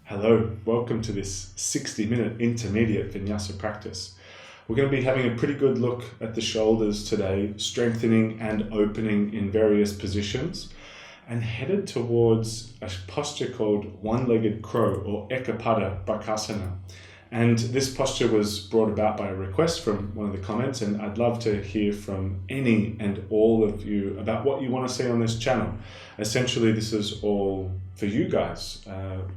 Hello, welcome to this 60-minute intermediate vinyasa practice. We're going to be having a pretty good look at the shoulders today, strengthening and opening in various positions, and headed towards a posture called one-legged crow or Ekapada bakasana. And this posture was brought about by a request from one of the comments, and I'd love to hear from any and all of you about what you want to see on this channel. Essentially, this is all for you guys.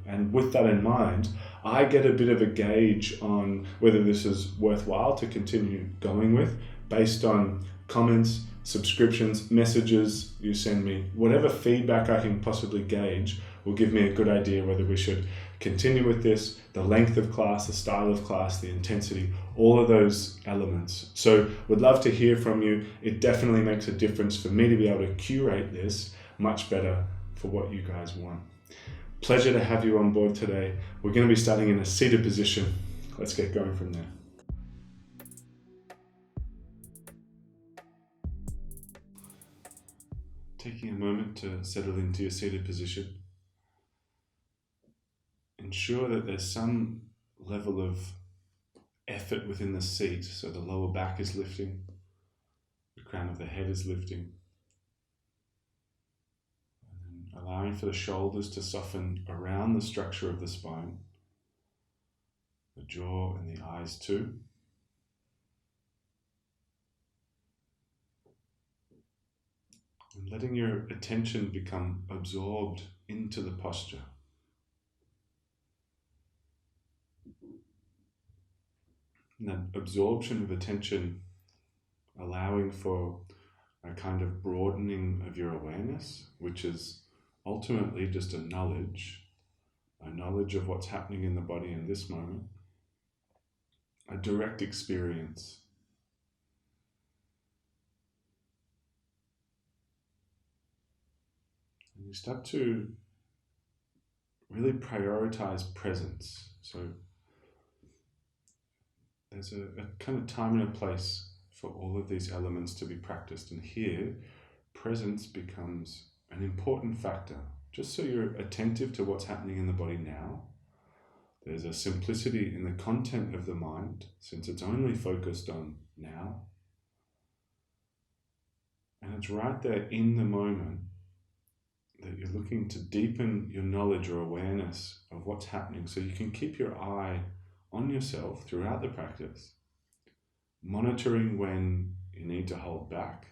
And with that in mind, I get a bit of a gauge on whether this is worthwhile to continue going with based on comments, subscriptions, messages you send me. Whatever feedback I can possibly gauge will give me a good idea whether we should continue with this, the length of class, the style of class, the intensity, all of those elements. So would love to hear from you. It definitely makes a difference for me to be able to curate this much better for what you guys want. Pleasure to have you on board today. We're going to be starting in a seated position. Let's get going from there. Taking a moment to settle into your seated position. Ensure that there's some level of effort within the seat, so the lower back is lifting, the crown of the head is lifting, and then allowing for the shoulders to soften around the structure of the spine, the jaw and the eyes too. And letting your attention become absorbed into the posture. And that absorption of attention allowing for a kind of broadening of your awareness, which is ultimately just a knowledge of what's happening in the body in this moment, a direct experience. And you start to really prioritize presence. So there's a kind of time and a place for all of these elements to be practiced. And here, presence becomes an important factor. Just so you're attentive to what's happening in the body now. There's a simplicity in the content of the mind, since it's only focused on now. And it's right there in the moment that you're looking to deepen your knowledge or awareness of what's happening, so you can keep your eye on yourself throughout the practice, monitoring when you need to hold back,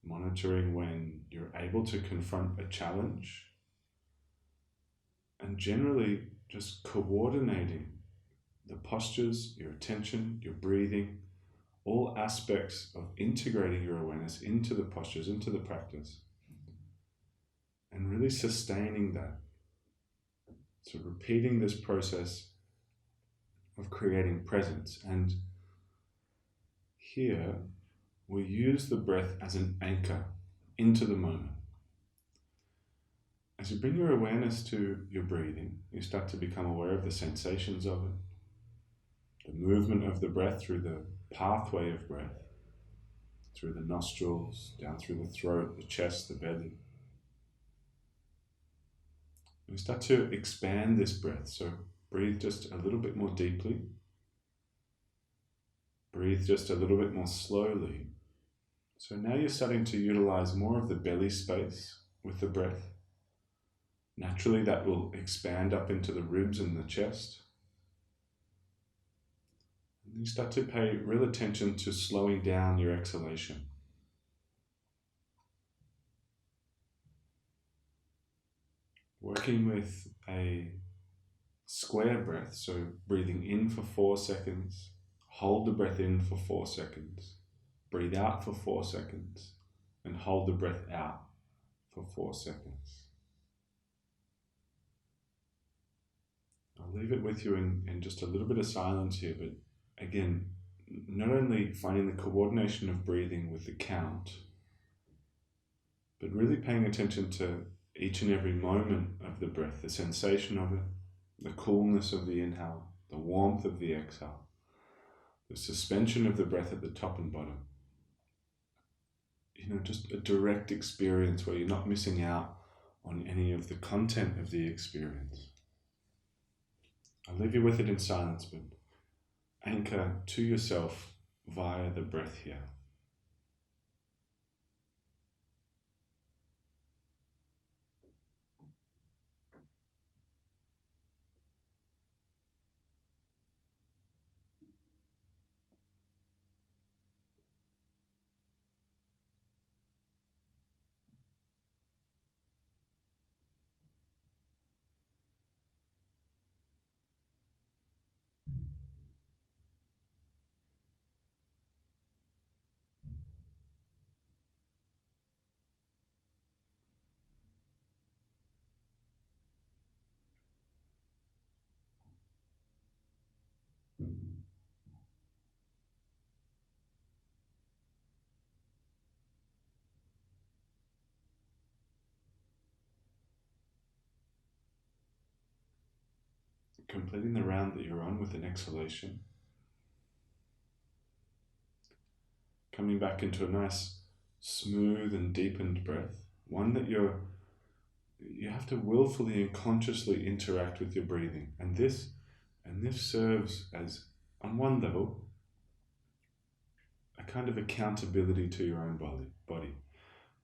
monitoring when you're able to confront a challenge, and generally just coordinating the postures, your attention, your breathing, all aspects of integrating your awareness into the postures, into the practice, and really sustaining that. So repeating this process of creating presence. And here we use the breath as an anchor into the moment. As you bring your awareness to your breathing, you start to become aware of the sensations of it, the movement of the breath through the pathway of breath, through the nostrils, down through the throat, the chest, the belly. You start to expand this breath, so breathe just a little bit more deeply. Breathe just a little bit more slowly. So now you're starting to utilize more of the belly space with the breath. Naturally, that will expand up into the ribs and the chest. And you start to pay real attention to slowing down your exhalation. Working with a square breath, so breathing in for 4 seconds, hold the breath in for 4 seconds, breathe out for 4 seconds, and hold the breath out for 4 seconds. I'll leave it with you in just a little bit of silence here, but again, not only finding the coordination of breathing with the count, but really paying attention to each and every moment of the breath, the sensation of it, the coolness of the inhale, the warmth of the exhale, the suspension of the breath at the top and bottom. Just a direct experience where you're not missing out on any of the content of the experience. I'll leave you with it in silence, but anchor to yourself via the breath here. Completing the round that you're on with an exhalation. Coming back into a nice, smooth and deepened breath. One that you have to willfully and consciously interact with your breathing. And this serves as, on one level, a kind of accountability to your own body.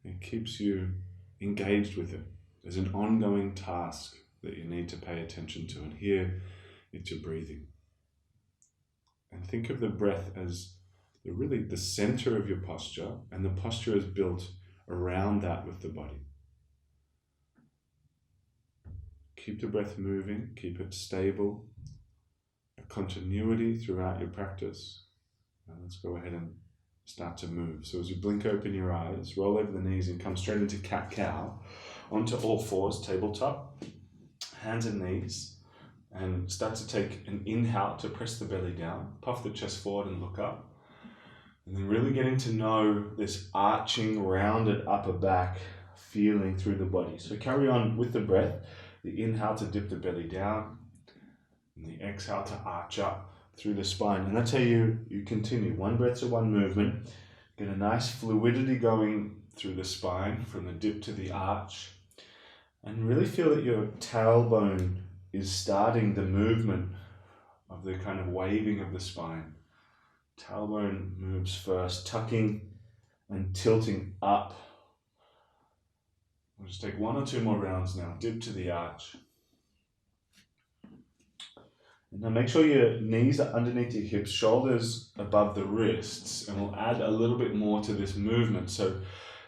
It keeps you engaged with it. There's an ongoing task that you need to pay attention to, and here it's your breathing. And think of the breath as really the center of your posture, and the posture is built around that with the body. Keep the breath moving, keep it stable, a continuity throughout your practice. Now let's go ahead and start to move. So as you blink open your eyes, roll over the knees and come straight into cat-cow, onto all fours, tabletop, hands and knees, and start to take an inhale to press the belly down, puff the chest forward and look up, and then really getting to know this arching, rounded upper back feeling through the body. So carry on with the breath, the inhale to dip the belly down, and the exhale to arch up through the spine. And that's how you continue. One breath to one movement. Get a nice fluidity going through the spine from the dip to the arch. And really feel that your tailbone is starting the movement of the kind of waving of the spine. Tailbone moves first, tucking and tilting up. We'll just take one or two more rounds now. Dip to the arch. And now make sure your knees are underneath your hips, shoulders above the wrists, and we'll add a little bit more to this movement. So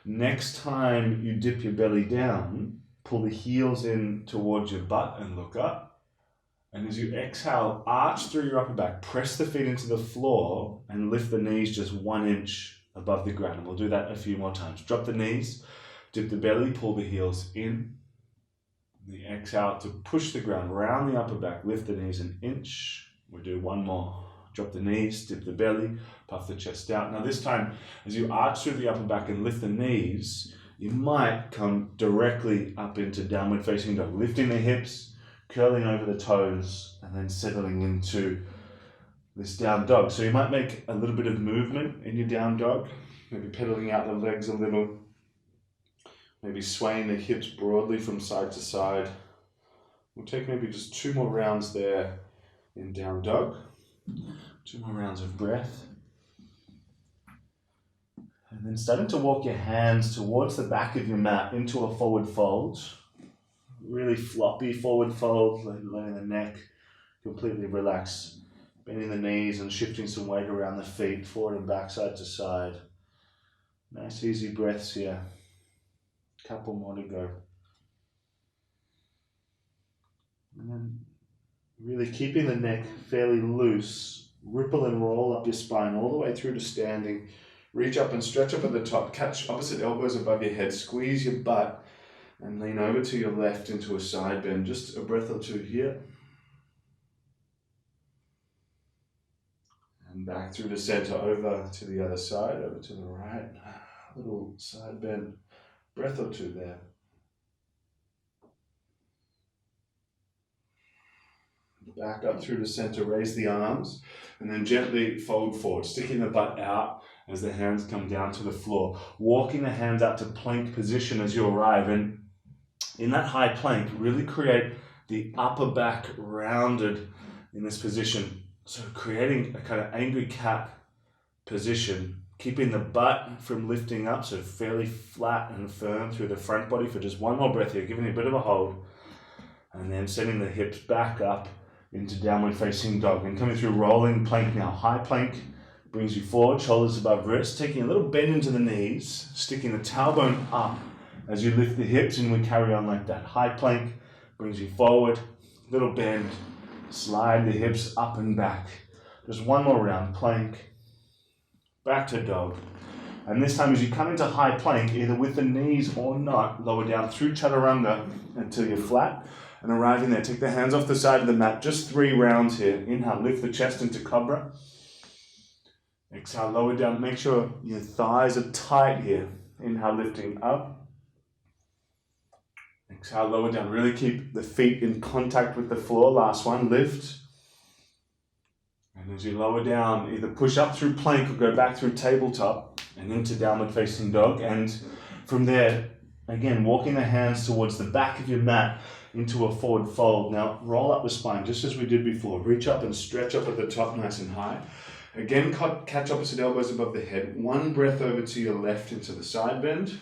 next time you dip your belly down, pull the heels in towards your butt and look up. And as you exhale, arch through your upper back, press the feet into the floor and lift the knees just 1 inch above the ground. And we'll do that a few more times. Drop the knees, dip the belly, pull the heels in. The exhale to push the ground, round the upper back, lift the knees 1 inch. We'll do one more. Drop the knees, dip the belly, puff the chest out. Now this time, as you arch through the upper back and lift the knees, you might come directly up into downward facing dog, lifting the hips, curling over the toes, and then settling into this down dog. So you might make a little bit of movement in your down dog, maybe pedaling out the legs a little, maybe swaying the hips broadly from side to side. We'll take maybe just 2 more rounds there in down dog, 2 more rounds of breath. And then starting to walk your hands towards the back of your mat into a forward fold. Really floppy forward fold, letting the neck completely relax. Bending the knees and shifting some weight around the feet, forward and back, side to side. Nice easy breaths here. Couple more to go. And then really keeping the neck fairly loose. Ripple and roll up your spine all the way through to standing. Reach up and stretch up at the top. Catch opposite elbows above your head. Squeeze your butt and lean over to your left into a side bend. Just a breath or two here. And back through the center, over to the other side, over to the right. Little side bend. Breath or two there. Back up through the center, raise the arms, and then gently fold forward, sticking the butt out as the hands come down to the floor. Walking the hands out to plank position as you arrive, and in that high plank, really create the upper back rounded in this position. So creating a kind of angry cat position, keeping the butt from lifting up, so fairly flat and firm through the front body for just one more breath here, giving it a bit of a hold, and then sending the hips back up into downward facing dog, and coming through rolling plank now. High plank brings you forward, shoulders above wrists, taking a little bend into the knees, sticking the tailbone up as you lift the hips, and we carry on like that. High plank brings you forward, little bend, slide the hips up and back. Just one more round, plank, back to dog. And this time as you come into high plank, either with the knees or not, lower down through chaturanga until you're flat. And arriving there, take the hands off the side of the mat, just 3 rounds here. Inhale, lift the chest into cobra. Exhale, lower down, make sure your thighs are tight here. Inhale, lifting up. Exhale, lower down, really keep the feet in contact with the floor. Last one, lift. And as you lower down, either push up through plank or go back through tabletop and into downward facing dog. And from there, again, walking the hands towards the back of your mat into a forward fold. Now, roll up the spine, just as we did before. Reach up and stretch up at the top nice and high. Again, catch opposite elbows above the head. One breath over to your left into the side bend.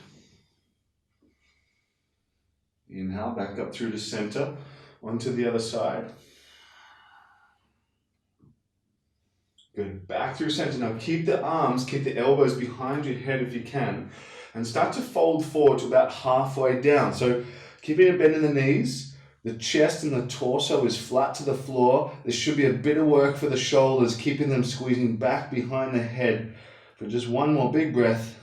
Inhale, back up through to center, onto the other side. Good, back through center. Now keep the arms, keep the elbows behind your head if you can, and start to fold forward to about halfway down. So keeping a bend in the knees, the chest and the torso is flat to the floor. There should be a bit of work for the shoulders, keeping them squeezing back behind the head. For just one more big breath.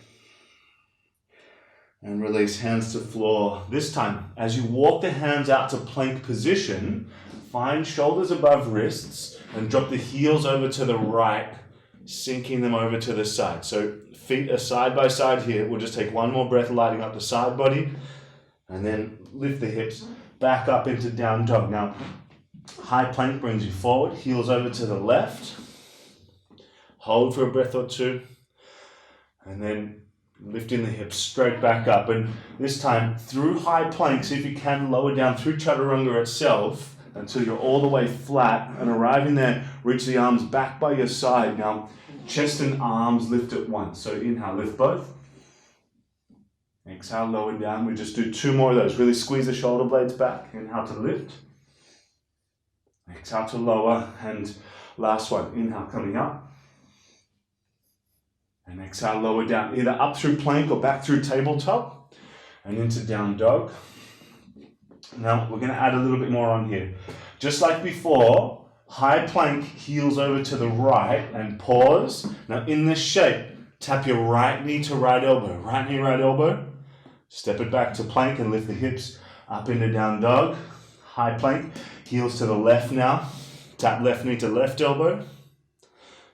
And release, hands to floor. This time, as you walk the hands out to plank position, find shoulders above wrists and drop the heels over to the right, sinking them over to the side. So feet are side by side here. We'll just take one more breath, lighting up the side body, and then lift the hips back up into down dog. Now, high plank brings you forward, heels over to the left. Hold for a breath or two, and then lifting the hips straight back up. And this time, through high plank, see if you can lower down through chaturanga itself until you're all the way flat, and arriving there, reach the arms back by your side. Now, chest and arms lift at once. So inhale, lift both. Exhale, lower down. We just do 2 more of those. Really squeeze the shoulder blades back. Inhale to lift. Exhale to lower. And last one. Inhale, coming up. And exhale, lower down. Either up through plank or back through tabletop. And into down dog. Now, we're going to add a little bit more on here. Just like before, high plank, heels over to the right, and pause. Now, in this shape, tap your right knee to right elbow. Right knee, right elbow. Step it back to plank and lift the hips up into down dog. High plank, heels to the left now. Tap left knee to left elbow.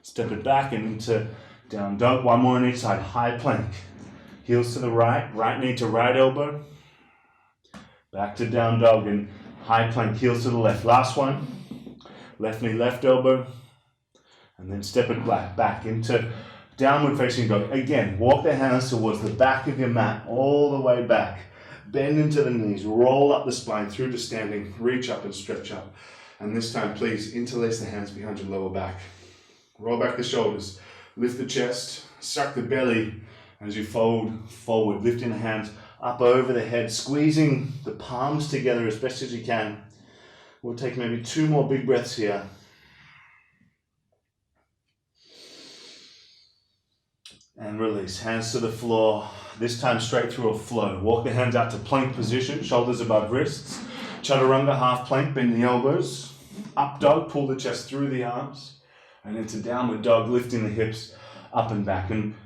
Step it back and into down dog. One more on each side. High plank, heels to the right. Right knee to right elbow. Back to down dog and high plank, heels to the left. Last one. Left knee, left elbow. And then step it back into downward facing dog. Again, walk the hands towards the back of your mat, all the way back. Bend into the knees, roll up the spine through to standing, reach up and stretch up. And this time, please, interlace the hands behind your lower back. Roll back the shoulders, lift the chest, suck the belly as you fold forward, lifting the hands up over the head, squeezing the palms together as best as you can. We'll take maybe 2 more big breaths here. And release, hands to the floor, this time straight through a flow. Walk the hands out to plank position, shoulders above wrists. Chaturanga, half plank, bend the elbows. Up dog, pull the chest through the arms. And into downward dog, lifting the hips up and back. And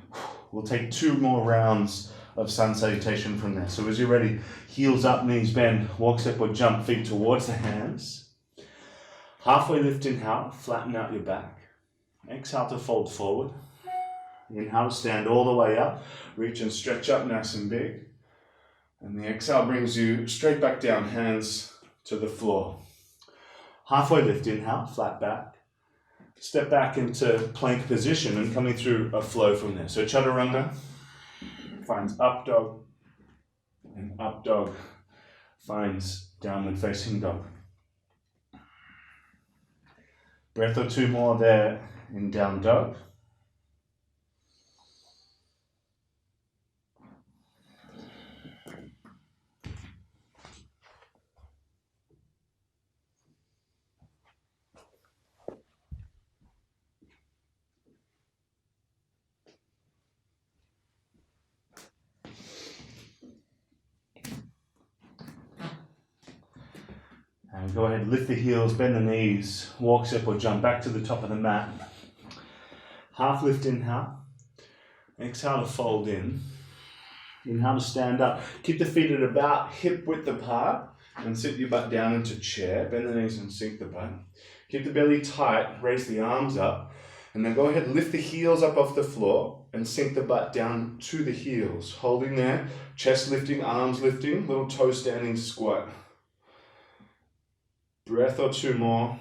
we'll take 2 more rounds of sun salutation from there. So as you're ready, heels up, knees bend, walk, step or jump, feet towards the hands. Halfway lift, inhale, flatten out your back. Exhale to fold forward. Inhale, stand all the way up. Reach and stretch up nice and big. And the exhale brings you straight back down, hands to the floor. Halfway lift, inhale, flat back. Step back into plank position and coming through a flow from there. So chaturanga finds up dog, and up dog finds downward facing dog. Breath or two more there in down dog. And go ahead, lift the heels, bend the knees, walk, step or jump back to the top of the mat. Half lift, inhale. Exhale to fold in. Inhale to stand up. Keep the feet at about hip width apart and sit your butt down into chair. Bend the knees and sink the butt. Keep the belly tight, raise the arms up. And then go ahead, lift the heels up off the floor and sink the butt down to the heels. Holding there, chest lifting, arms lifting, little toe standing squat. Breath or two more.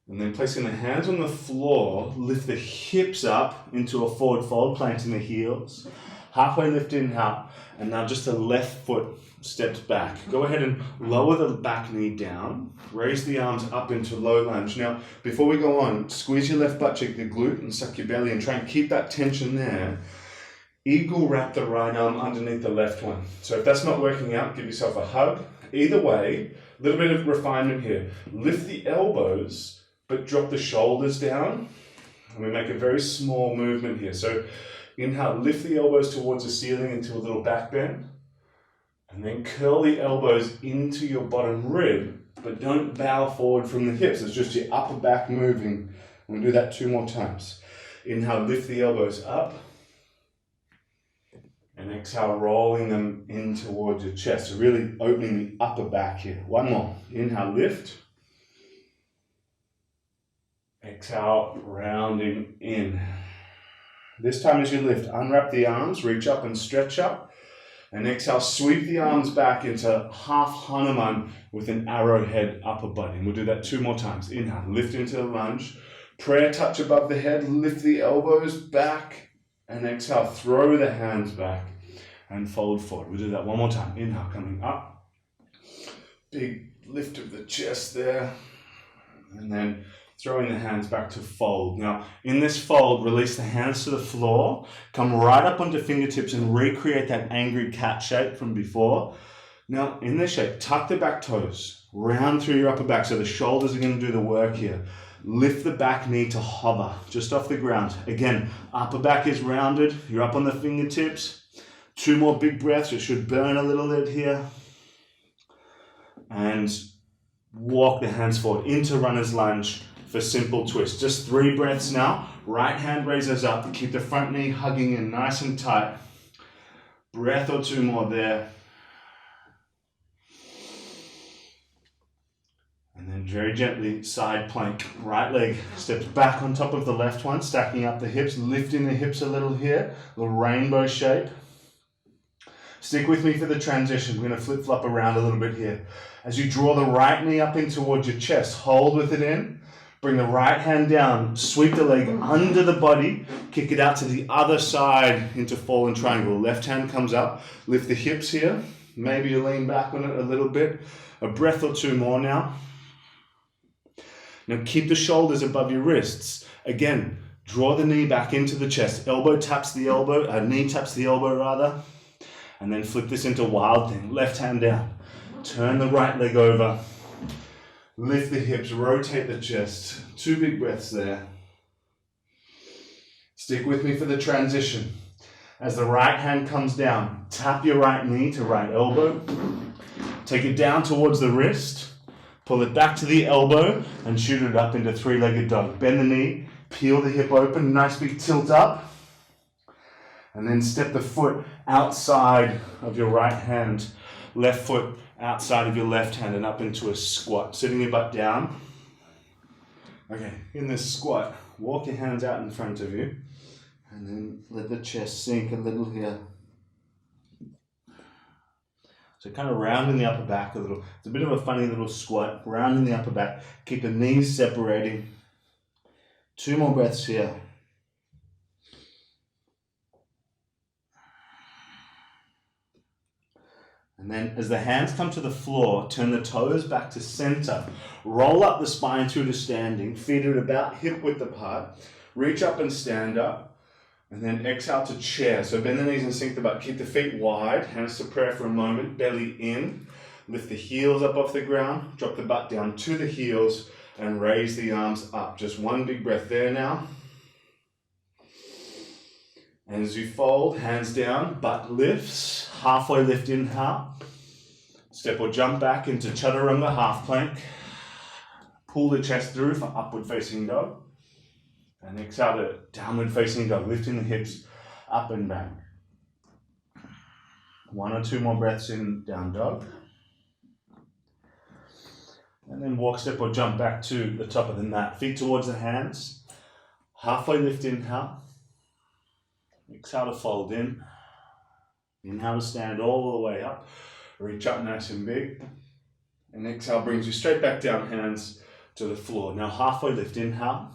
And then placing the hands on the floor, lift the hips up into a forward fold, planting the heels. Halfway lift, inhale. And now just the left foot steps back. Go ahead and lower the back knee down. Raise the arms up into low lunge. Now, before we go on, squeeze your left butt cheek, the glute, and suck your belly and try and keep that tension there. Eagle wrap the right arm underneath the left one. So if that's not working out, give yourself a hug. Either way, a little bit of refinement here. Lift the elbows, but drop the shoulders down. And we make a very small movement here. So inhale, lift the elbows towards the ceiling into a little back bend. And then curl the elbows into your bottom rib, but don't bow forward from the hips. It's just your upper back moving. We'll do that 2 more times. Inhale, lift the elbows up. And exhale, rolling them in towards your chest. So really opening the upper back here. 1 more. Inhale, lift. Exhale, rounding in. This time as you lift, unwrap the arms, reach up and stretch up. And exhale, sweep the arms back into half Hanuman with an arrowhead upper body. And we'll do that 2 more times. Inhale, lift into the lunge. Prayer touch above the head, lift the elbows back. And exhale, throw the hands back and fold forward. We'll do that 1 more time. Inhale, coming up. Big lift of the chest there. And then throwing the hands back to fold. Now, in this fold, release the hands to the floor. Come right up onto fingertips and recreate that angry cat shape from before. Now, in this shape, tuck the back toes. Round through your upper back. So the shoulders are going to do the work here. Lift the back knee to hover just off the ground. Again, upper back is rounded. You're up on the fingertips. 2 more big breaths. It should burn a little bit here. And walk the hands forward into runner's lunge for simple twist. Just 3 breaths now. Right hand raises up. Keep the front knee hugging in nice and tight. Breath or 2 more there. And then very gently, side plank. Right leg steps back on top of the left one, stacking up the hips, lifting the hips a little here, little rainbow shape. Stick with me for the transition. We're going to flip-flop around a little bit here. As you draw the right knee up in towards your chest, hold with it in. Bring the right hand down, sweep the leg under the body, kick it out to the other side into fallen triangle. Left hand comes up, lift the hips here. Maybe you lean back on it a little bit. A breath or 2 more now. Now keep the shoulders above your wrists. Again, draw the knee back into the chest. Elbow taps the elbow, knee taps the elbow rather. And then flip this into wild thing. Left hand down. Turn the right leg over. Lift the hips, rotate the chest. 2 big breaths there. Stick with me for the transition. As the right hand comes down, tap your right knee to right elbow. Take it down towards the wrist. Pull it back to the elbow and shoot it up into 3-legged dog. Bend the knee, peel the hip open, nice big tilt up. And then step the foot outside of your right hand, left foot outside of your left hand and up into a squat. Sitting your butt down. Okay, in this squat, walk your hands out in front of you and then let the chest sink a little here. So kind of rounding the upper back a little. It's a bit of a funny little squat, rounding the upper back. Keep the knees separating. 2 more breaths here. And then as the hands come to the floor, turn the toes back to center. Roll up the spine through to standing. Feet are about hip width apart. Reach up and stand up. And then exhale to chair. So bend the knees and sink the butt. Keep the feet wide. Hands to prayer for a moment. Belly in. Lift the heels up off the ground. Drop the butt down to the heels. And raise the arms up. Just one big breath there now. And as you fold, hands down, butt lifts, halfway lift, inhale. Step or jump back into chaturanga, half plank. Pull the chest through for upward facing dog. And exhale to downward facing dog, lifting the hips up and back. 1 or 2 more breaths in, down dog. And then walk, step or jump back to the top of the mat. Feet towards the hands. Halfway lift, inhale. Exhale to fold in. Inhale to stand all the way up. Reach up nice and big. And exhale brings you straight back down, hands to the floor. Now halfway lift, inhale.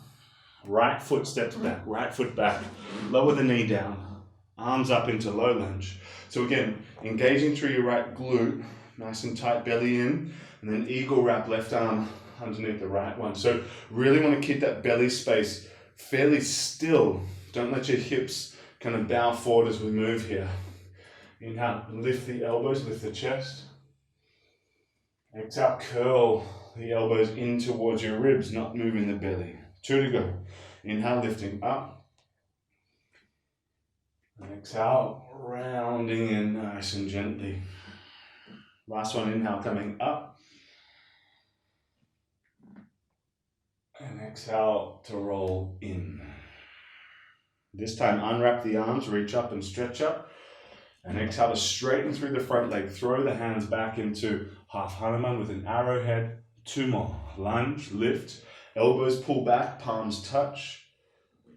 Right foot steps back, right foot back. Lower the knee down. Arms up into low lunge. So again, engaging through your right glute. Nice and tight, belly in. And then eagle wrap, left arm underneath the right one. So really want to keep that belly space fairly still. Don't let your hips kind of bow forward as we move here. Inhale, lift the elbows, lift the chest. Exhale, curl the elbows in towards your ribs, not moving the belly. 2 to go. Inhale, lifting up. And exhale, rounding in nice and gently. Last one, inhale, coming up. And exhale to roll in. This time, unwrap the arms, reach up and stretch up. And exhale to straighten through the front leg. Throw the hands back into half Hanuman with an arrowhead. 2 more. Lunge, lift. Elbows pull back, palms touch.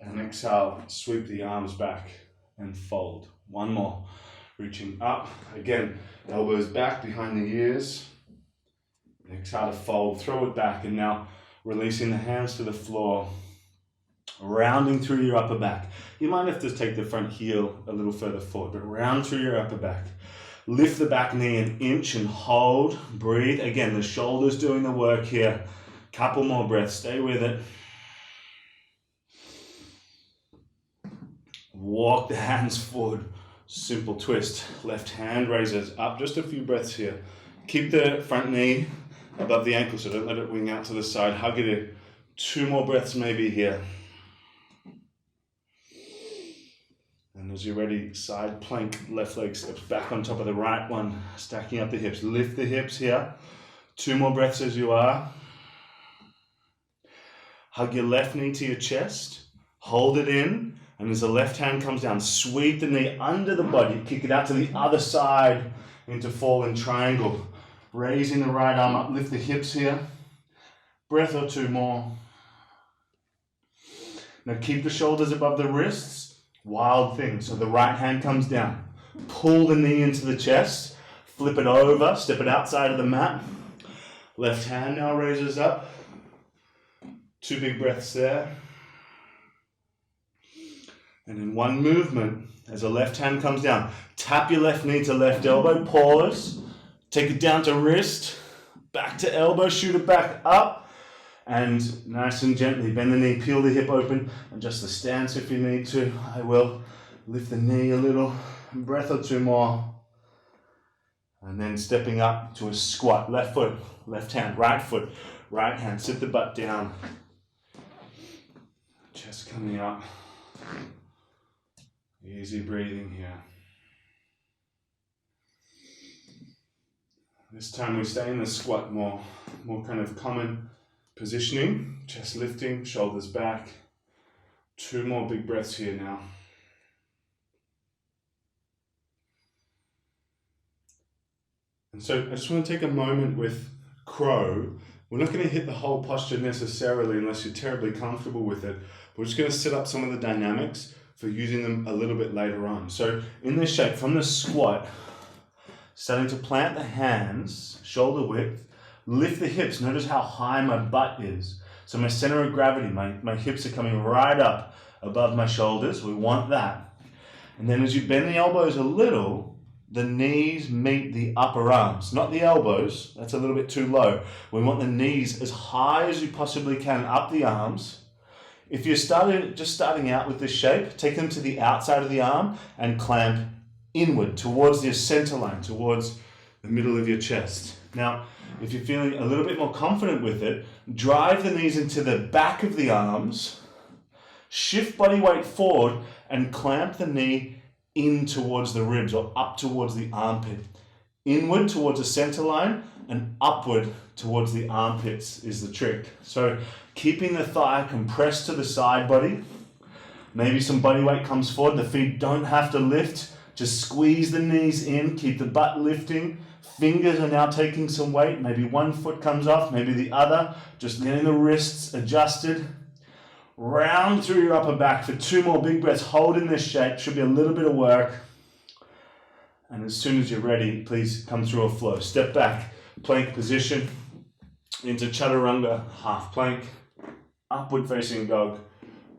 And exhale, sweep the arms back and fold. 1 more. Reaching up. Again, elbows back behind the ears. Exhale to fold, throw it back. And now releasing the hands to the floor. Rounding through your upper back. You might have to take the front heel a little further forward, but round through your upper back. Lift the back knee an inch and hold. Breathe. Again, the shoulders doing the work here. Couple more breaths. Stay with it. Walk the hands forward. Simple twist. Left hand raises up. Just a few breaths here. Keep the front knee above the ankle, so don't let it wing out to the side. Hug it in. 2 more breaths maybe here. And as you're ready, side plank, left leg steps back on top of the right one, stacking up the hips. Lift the hips here. 2 more breaths as you are. Hug your left knee to your chest. Hold it in. And as the left hand comes down, sweep the knee under the body. Kick it out to the other side into fallen triangle. Raising the right arm up. Lift the hips here. Breath or 2 more. Now keep the shoulders above the wrists. Wild thing. So the right hand comes down. Pull the knee into the chest. Flip it over. Step it outside of the mat. Left hand now raises up. 2 big breaths there. And in one movement, as the left hand comes down, tap your left knee to left elbow. Pause. Take it down to wrist. Back to elbow. Shoot it back up. And nice and gently bend the knee, peel the hip open, adjust the stance if you need to. I will lift the knee a little, breath or 2 more. And then stepping up to a squat, left foot, left hand, right foot, right hand, sit the butt down. Chest coming up. Easy breathing here. This time we stay in the squat more kind of common positioning, chest lifting, shoulders back. 2 more big breaths here now. And so I just want to take a moment with crow. We're not going to hit the whole posture necessarily unless you're terribly comfortable with it. We're just going to set up some of the dynamics for using them a little bit later on. So in this shape, from the squat, starting to plant the hands, shoulder width, lift the hips. Notice how high my butt is. So my center of gravity, my hips are coming right up above my shoulders. We want that. And then as you bend the elbows a little, the knees meet the upper arms, not the elbows. That's a little bit too low. We want the knees as high as you possibly can up the arms. If you're just starting out with this shape, take them to the outside of the arm and clamp inward towards the center line, towards the middle of your chest. Now, if you're feeling a little bit more confident with it, drive the knees into the back of the arms, shift body weight forward, and clamp the knee in towards the ribs or up towards the armpit. Inward towards the center line and upward towards the armpits is the trick. So keeping the thigh compressed to the side body. Maybe some body weight comes forward. The feet don't have to lift. Just squeeze the knees in. Keep the butt lifting. Fingers are now taking some weight. Maybe one foot comes off, maybe the other. Just getting the wrists adjusted. Round through your upper back for 2 more big breaths. Hold in this shape. Should be a little bit of work. And as soon as you're ready, please come through a flow. Step back, plank position, into chaturanga, half plank, upward facing dog.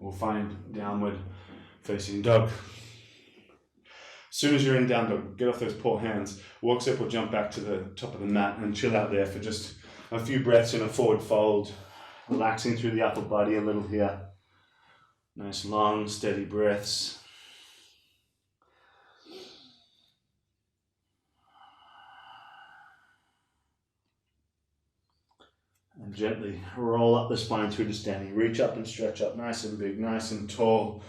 We'll find downward facing dog. As soon as you're in down dog, get off those poor hands. Walk, step, or jump back to the top of the mat and chill out there for just a few breaths in a forward fold. Relaxing through the upper body a little here. Nice long, steady breaths. And gently roll up the spine through to standing. Reach up and stretch up, nice and big, nice and tall.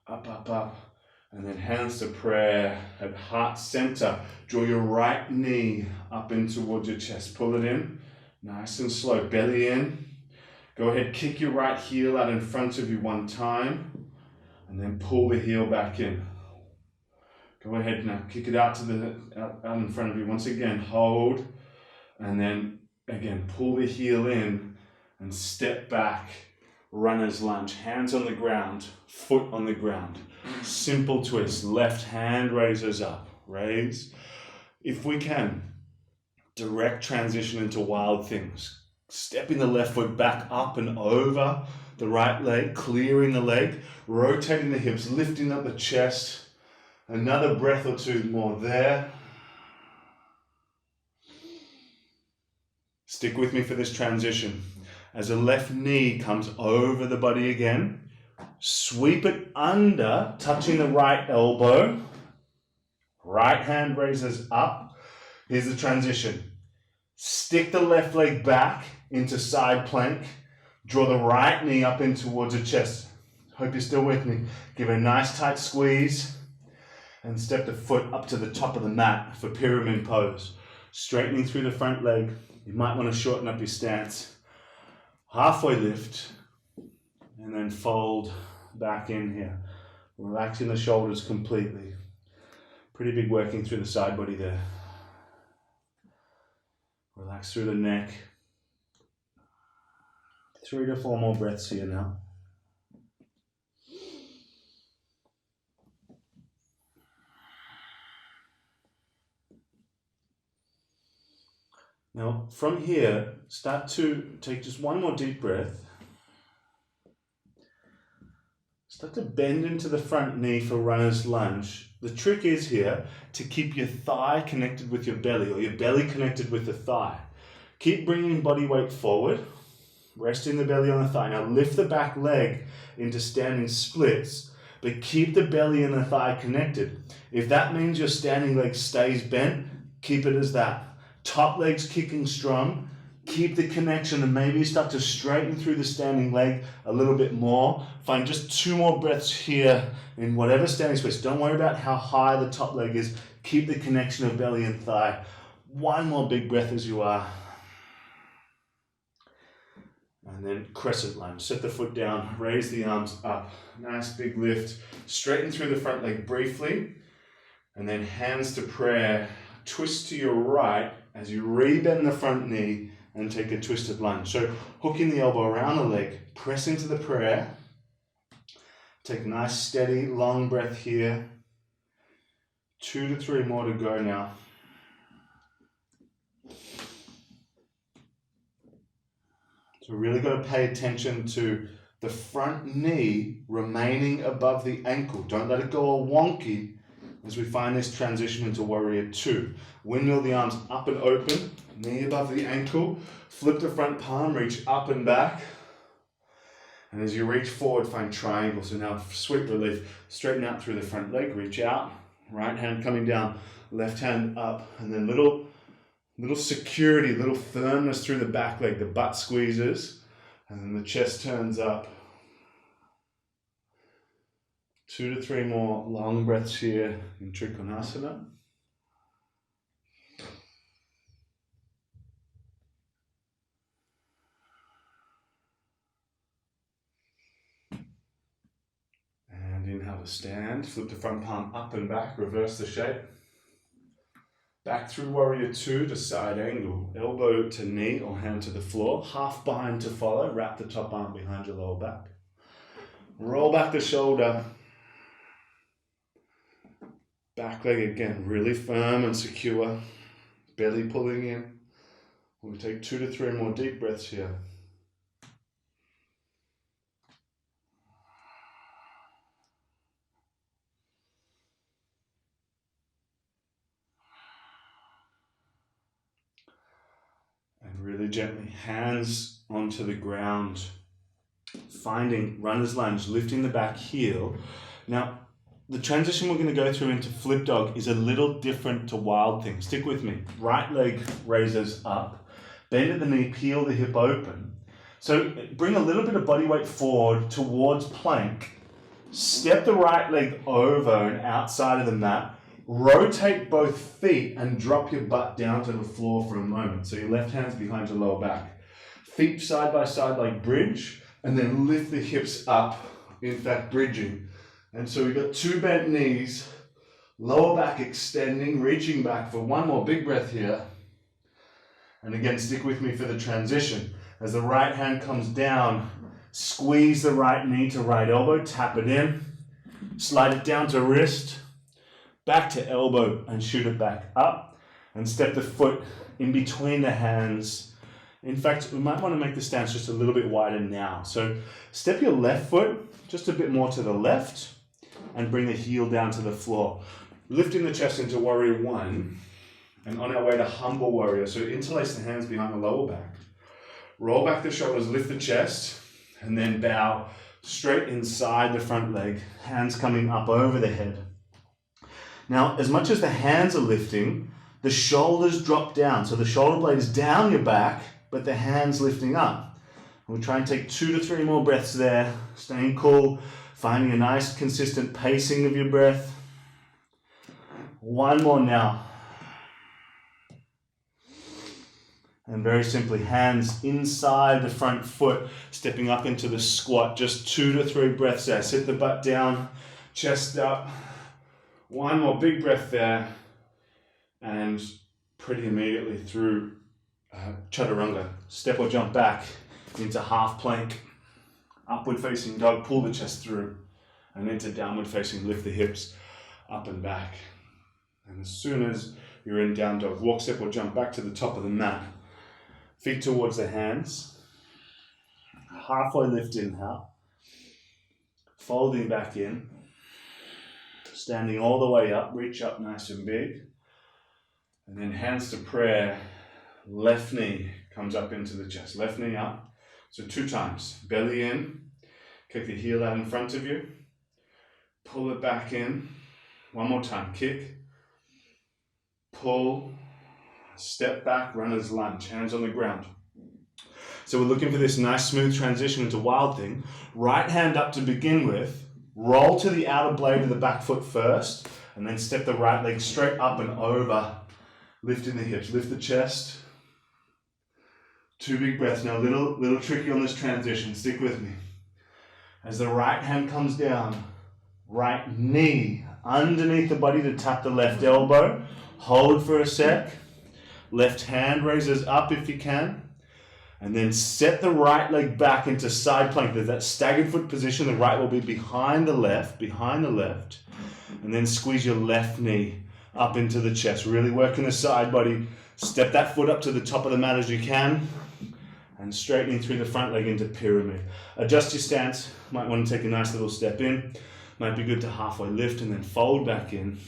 Up, up, up. And then hands to prayer at heart center. Draw your right knee up in towards your chest. Pull it in, nice and slow. Belly in. Go ahead, kick your right heel out in front of you 1 time. And then pull the heel back in. Go ahead now, kick it out in front of you. Once again, hold. And then again, pull the heel in and step back. Runner's lunge, hands on the ground, foot on the ground. Simple twist, left hand raises up, raise. If we can, direct transition into wild things. Stepping the left foot back up and over the right leg, clearing the leg, rotating the hips, lifting up the chest. Another breath or 2 more there. Stick with me for this transition. As the left knee comes over the body again, sweep it under, touching the right elbow. Right hand raises up. Here's the transition. Stick the left leg back into side plank. Draw the right knee up in towards the chest. Hope you're still with me. Give a nice tight squeeze and step the foot up to the top of the mat for pyramid pose. Straightening through the front leg. You might want to shorten up your stance. Halfway lift and then fold back in here. Relaxing the shoulders completely. Pretty big working through the side body there. Relax through the neck. 3 to 4 more breaths here now. Now, from here, start to take just 1 more deep breath. Start to bend into the front knee for runner's lunge. The trick is here to keep your thigh connected with your belly or your belly connected with the thigh. Keep bringing body weight forward, resting the belly on the thigh. Now lift the back leg into standing splits, but keep the belly and the thigh connected. If that means your standing leg stays bent, keep it as that. Top leg's kicking strong. Keep the connection and maybe start to straighten through the standing leg a little bit more. Find just 2 more breaths here in whatever standing space. Don't worry about how high the top leg is. Keep the connection of belly and thigh. 1 more big breath as you are. And then crescent lunge. Set the foot down, raise the arms up. Nice big lift. Straighten through the front leg briefly. And then hands to prayer. Twist to your right as you rebend the front knee and take a twisted lunge. So hooking the elbow around the leg, press into the prayer. Take a nice steady long breath here. 2 to 3 more to go now. So really got to pay attention to the front knee remaining above the ankle. Don't let it go all wonky as we find this transition into warrior two. Windmill the arms up and open, knee above the ankle, flip the front palm, reach up and back. And as you reach forward, find triangle. So now sweep relief, straighten out through the front leg, reach out, right hand coming down, left hand up, and then little security, little firmness through the back leg, the butt squeezes, and then the chest turns up. 2 to 3 more long breaths here in Trikonasana. And inhale to stand, flip the front palm up and back, reverse the shape. Back through warrior two to side angle, elbow to knee or hand to the floor, half bind to follow, wrap the top arm behind your lower back. Roll back the shoulder. Back leg again, really firm and secure. Belly pulling in. We'll take 2 to 3 more deep breaths here. And really gently, hands onto the ground. Finding runner's lunge, lifting the back heel. Now, the transition we're going to go through into flip dog is a little different to wild thing. Stick with me. Right leg raises up. Bend at the knee, peel the hip open. So bring a little bit of body weight forward towards plank. Step the right leg over and outside of the mat. Rotate both feet and drop your butt down to the floor for a moment. So your left hand's behind your lower back. Feet side by side like bridge, and then lift the hips up, in fact bridging. And so we've got 2 bent knees, lower back extending, reaching back for 1 more big breath here. And again, stick with me for the transition. As the right hand comes down, squeeze the right knee to right elbow, tap it in, slide it down to wrist, back to elbow and shoot it back up, and step the foot in between the hands. In fact, we might want to make the stance just a little bit wider now. So step your left foot just a bit more to the left, and bring the heel down to the floor. Lifting the chest into warrior one, and on our way to humble warrior. So interlace the hands behind the lower back. Roll back the shoulders, lift the chest, and then bow straight inside the front leg, hands coming up over the head. Now, as much as the hands are lifting, the shoulders drop down. So the shoulder blade is down your back, but the hands lifting up. We'll try and take 2 to 3 more breaths there, staying cool, finding a nice consistent pacing of your breath. 1 more now. And very simply, hands inside the front foot, stepping up into the squat. Just 2 to 3 breaths there. Sit the butt down, chest up. 1 more big breath there. And pretty immediately through chaturanga. Step or jump back into half plank. Upward facing dog, pull the chest through. And into downward facing, lift the hips up and back. And as soon as you're in down dog, walk, step or jump back to the top of the mat. Feet towards the hands. Halfway lift, inhale. Folding back in. Standing all the way up, reach up nice and big. And then hands to prayer. Left knee comes up into the chest. Left knee up. So 2 times. Belly in. Kick the heel out in front of you. Pull it back in. 1 more time. Kick. Pull. Step back. Runner's lunge. Hands on the ground. So we're looking for this nice smooth transition into wild thing. Right hand up to begin with. Roll to the outer blade of the back foot first. And then step the right leg straight up and over. Lifting the hips. Lift the chest. 2 big breaths. Now, little tricky on this transition. Stick with me. As the right hand comes down, right knee underneath the body to tap the left elbow. Hold for a sec. Left hand raises up if you can. And then set the right leg back into side plank. There's that staggered foot position. The right will be behind the left. And then squeeze your left knee up into the chest. Really working the side body. Step that foot up to the top of the mat as you can. And straightening through the front leg into pyramid. Adjust your stance. Might want to take a nice little step in. Might be good to halfway lift and then fold back in.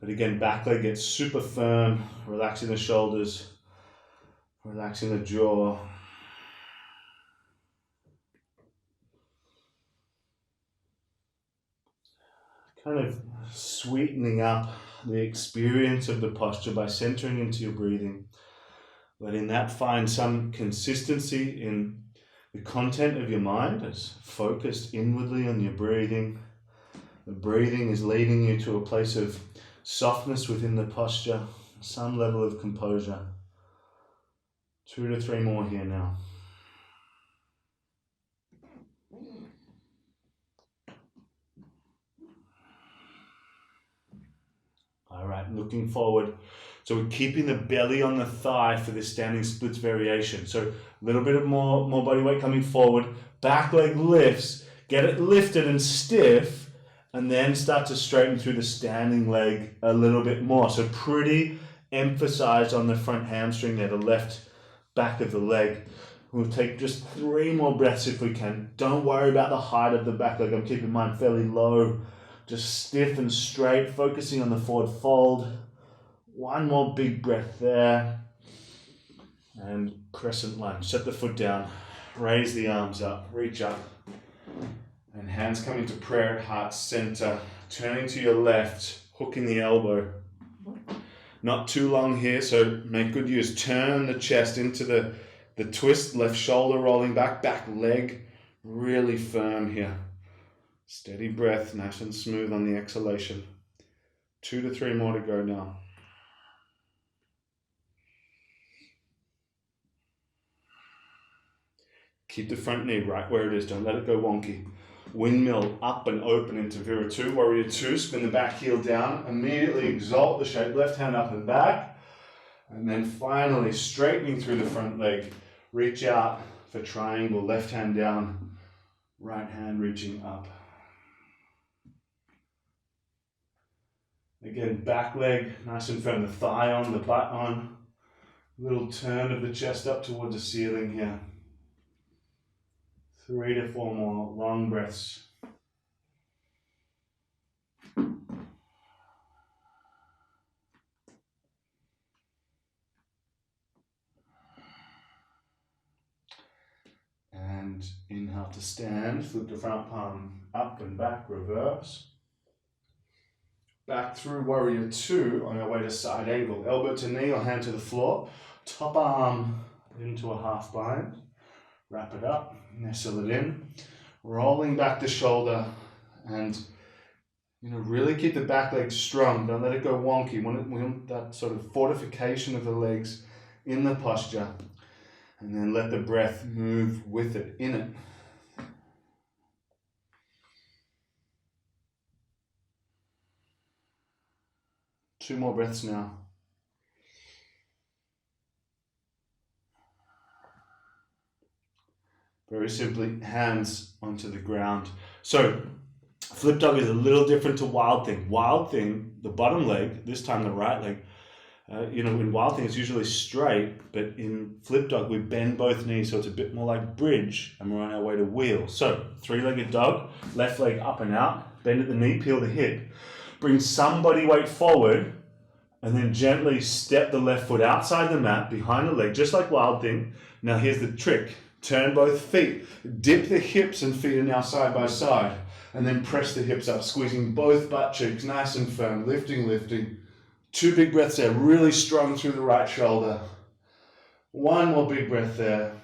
But again, back leg gets super firm, relaxing the shoulders, relaxing the jaw. Kind of sweetening up the experience of the posture by centering into your breathing, letting that find some consistency in the content of your mind. It's focused inwardly on your breathing. The breathing is leading you to a place of softness within the posture, some level of composure. 2 to 3 more here now. All right, looking forward. So we're keeping the belly on the thigh for this standing splits variation. So a little bit of more body weight coming forward. Back leg lifts. Get it lifted and stiff, and then start to straighten through the standing leg a little bit more. So pretty emphasized on the front hamstring there, the left back of the leg. We'll take just 3 more breaths if we can. Don't worry about the height of the back leg. I'm keeping mine fairly low. Just stiff and straight, focusing on the forward fold. 1 more big breath there. And crescent lunge. Set the foot down. Raise the arms up. Reach up. And hands coming to prayer at heart center. Turning to your left. Hooking the elbow. Not too long here, so make good use. Turn the chest into the twist. Left shoulder rolling back. Back leg really firm here. Steady breath, nice and smooth on the exhalation. 2 to 3 more to go now. Keep the front knee right where it is. Don't let it go wonky. Windmill up and open into Viru-2. Warrior 2. Spin the back heel down. Immediately exalt the shape. Left hand up and back. And then finally straightening through the front leg. Reach out for triangle. Left hand down. Right hand reaching up. Again, back leg nice and firm, the thigh on, the butt on. Little turn of the chest up towards the ceiling here. 3 to 4 more long breaths. And inhale to stand, flip the front palm up and back, reverse. Back through Warrior 2 on our way to side angle. Elbow to knee or hand to the floor. Top arm into a half bind. Wrap it up, nestle it in. Rolling back the shoulder and really keep the back leg strong. Don't let it go wonky. We want that sort of fortification of the legs in the posture. And then let the breath move with it, in it. Two more breaths now. Very simply, hands onto the ground. So, flip dog is a little different to wild thing. Wild thing, the bottom leg, this time the right leg, in wild thing it's usually straight, but in flip dog we bend both knees so it's a bit more like bridge and we're on our way to wheel. So, 3-legged dog, left leg up and out, bend at the knee, peel the hip. Bring some body weight forward and then gently step the left foot outside the mat, behind the leg, just like wild thing. Now here's the trick. Turn both feet. Dip the hips and feet are now side by side. And then press the hips up, squeezing both butt cheeks nice and firm. Lifting, lifting. 2 big breaths there. Really strong through the right shoulder. 1 more big breath there.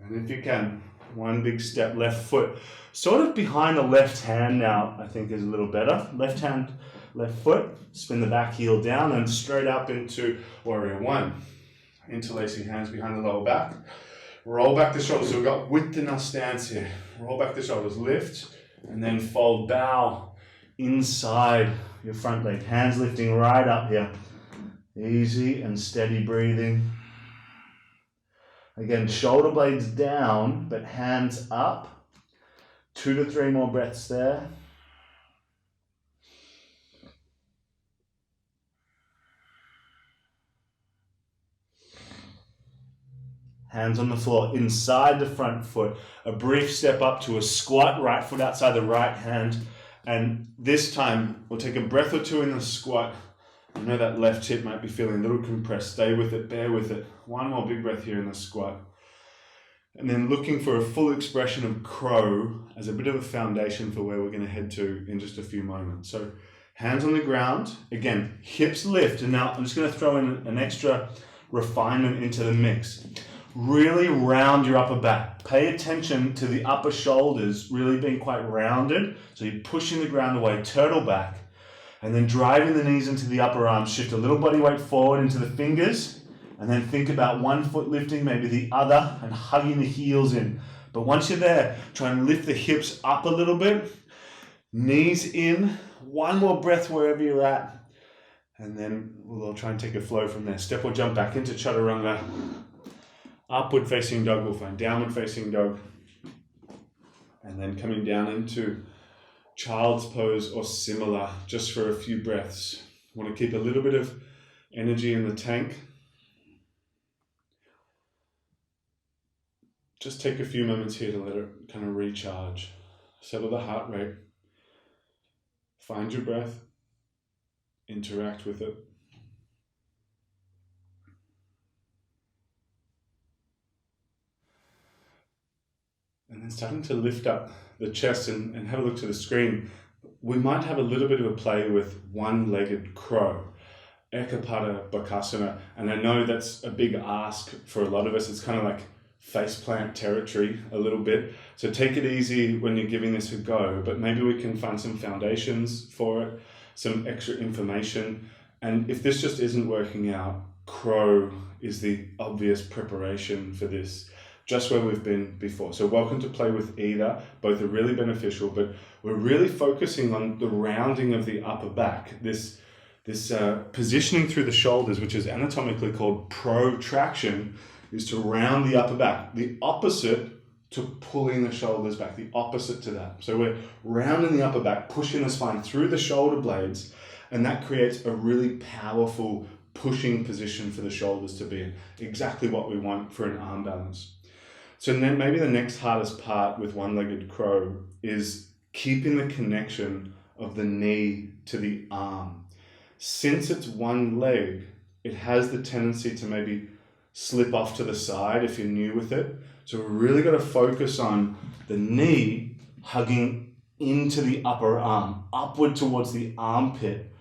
And if you can, 1 big step, left foot. Sort of behind the left hand now, I think is a little better. Left hand, left foot. Spin the back heel down and straight up into Warrior 1. Interlacing hands behind the lower back. Roll back the shoulders. So we've got width in our stance here. Roll back the shoulders, lift, and then fold, bow inside your front leg. Hands lifting right up here. Easy and steady breathing. Again, shoulder blades down, but hands up. 2 to 3 more breaths there. Hands on the floor, inside the front foot. A brief step up to a squat, right foot outside the right hand, And this time, we'll take a breath or two in the squat. I know that left hip might be feeling a little compressed. Stay with it, bear with it. One more big breath here in the squat. And then looking for a full expression of crow as a bit of a foundation for where we're going to head to in just a few moments. So hands on the ground. Again, hips lift. And now I'm just going to throw in an extra refinement into the mix. Really round your upper back. Pay attention to the upper shoulders really being quite rounded. So you're pushing the ground away, turtle back, and then driving the knees into the upper arms. Shift a little body weight forward into the fingers, and then think about one foot lifting, maybe the other, and hugging the heels in. But once you're there, try and lift the hips up a little bit. Knees in. One more breath wherever you're at. And then we'll try and take a flow from there. Step or jump back into chaturanga. Upward facing dog will find downward facing dog. And then coming down into child's pose or similar, just for a few breaths. Want to keep a little bit of energy in the tank. Just take a few moments here to let it kind of recharge. Settle the heart rate. Find your breath. Interact with it. And then starting to lift up the chest and have a look to the screen. We might have a little bit of a play with one-legged crow, Ekapada bakasana. And I know that's a big ask for a lot of us. It's kind of like faceplant territory a little bit. So take it easy when you're giving this a go, but maybe we can find some foundations for it, some extra information. And if this just isn't working out, crow is the obvious preparation for this, just where we've been before. So welcome to play with either. Both are really beneficial, but we're really focusing on the rounding of the upper back, this positioning through the shoulders, which is anatomically called protraction, is to round the upper back. The opposite to pulling the shoulders back, the opposite to that. So we're rounding the upper back, pushing the spine through the shoulder blades, and that creates a really powerful pushing position for the shoulders to be in. Exactly what we want for an arm balance. So then maybe the next hardest part with one-legged crow is keeping the connection of the knee to the arm. Since it's one leg, it has the tendency to maybe slip off to the side if you're new with it. So we're really got to focus on the knee hugging into the upper arm, upward towards the armpit,